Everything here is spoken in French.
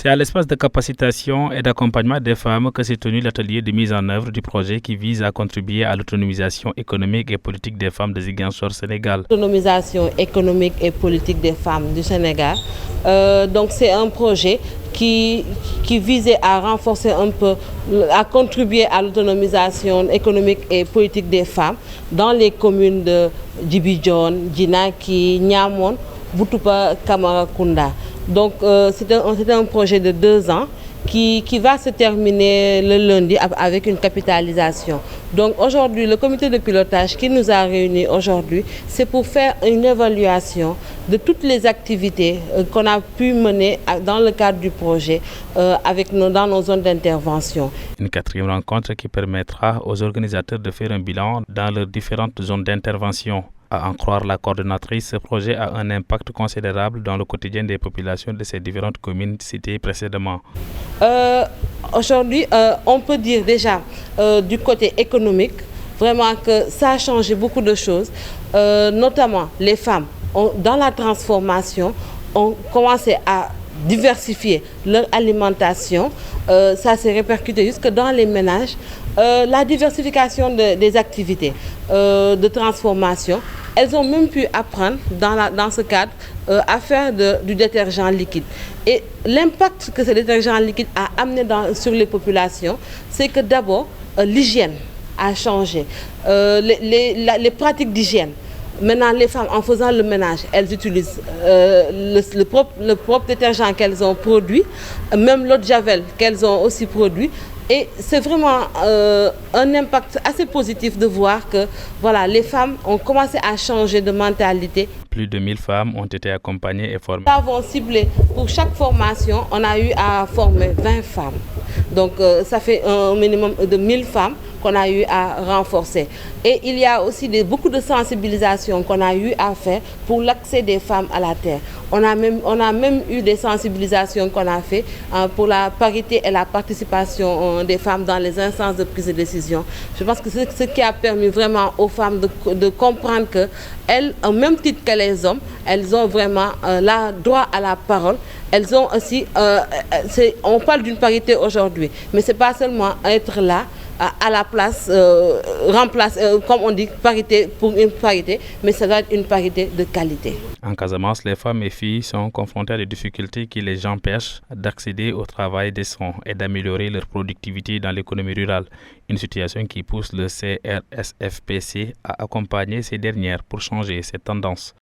C'est à l'espace de capacitation et d'accompagnement des femmes que s'est tenu l'atelier de mise en œuvre du projet qui vise à contribuer à l'autonomisation économique et politique des femmes de Ziguinchor, Sénégal. L'autonomisation économique et politique des femmes du Sénégal. Donc c'est un projet qui visait à renforcer un peu, à contribuer à l'autonomisation économique et politique des femmes dans les communes de Djibidjon, Djinaki, Niamon, Boutoupa, Kamarakunda. Donc c'était un projet de 2 ans qui va se terminer le lundi avec une capitalisation. Donc aujourd'hui, le comité de pilotage qui nous a réunis aujourd'hui, c'est pour faire une évaluation de toutes les activités qu'on a pu mener dans le cadre du projet dans nos zones d'intervention. Une 4e rencontre qui permettra aux organisateurs de faire un bilan dans leurs différentes zones d'intervention. À en croire la coordonnatrice, ce projet a un impact considérable dans le quotidien des populations de ces différentes communes citées précédemment. Aujourd'hui, on peut dire déjà du côté économique, vraiment que ça a changé beaucoup de choses, notamment les femmes dans la transformation ont commencé à diversifier leur alimentation. Ça s'est répercuté jusque dans les ménages. La diversification des activités de transformation, elles ont même pu apprendre dans ce cadre à faire du détergent liquide. Et l'impact que ce détergent liquide a amené sur les populations, c'est que d'abord l'hygiène a changé, les pratiques d'hygiène. Maintenant, les femmes, en faisant le ménage, elles utilisent le propre détergent qu'elles ont produit, même l'eau de javel qu'elles ont aussi produit. Et c'est vraiment un impact assez positif de voir que voilà, les femmes ont commencé à changer de mentalité. Plus de 1000 femmes ont été accompagnées et formées. Nous avons ciblé, pour chaque formation, on a eu à former 20 femmes. Donc ça fait un minimum de 1000 femmes qu'on a eu à renforcer. Et il y a aussi beaucoup de sensibilisation qu'on a eu à faire pour l'accès des femmes à la terre. On a même eu des sensibilisations qu'on a fait pour la parité et la participation des femmes dans les instances de prise de décision. Je pense que c'est ce qui a permis vraiment aux femmes de comprendre qu'elles, au même titre que les hommes, elles ont vraiment le droit à la parole. Elles ont aussi, on parle d'une parité aujourd'hui, mais ce n'est pas seulement être là à la place, comme on dit, parité pour une parité, mais ça doit être une parité de qualité. En Casamance, les femmes et filles sont confrontées à des difficultés qui les empêchent d'accéder au travail décent et d'améliorer leur productivité dans l'économie rurale. Une situation qui pousse le CRSFPC à accompagner ces dernières pour changer cette tendance.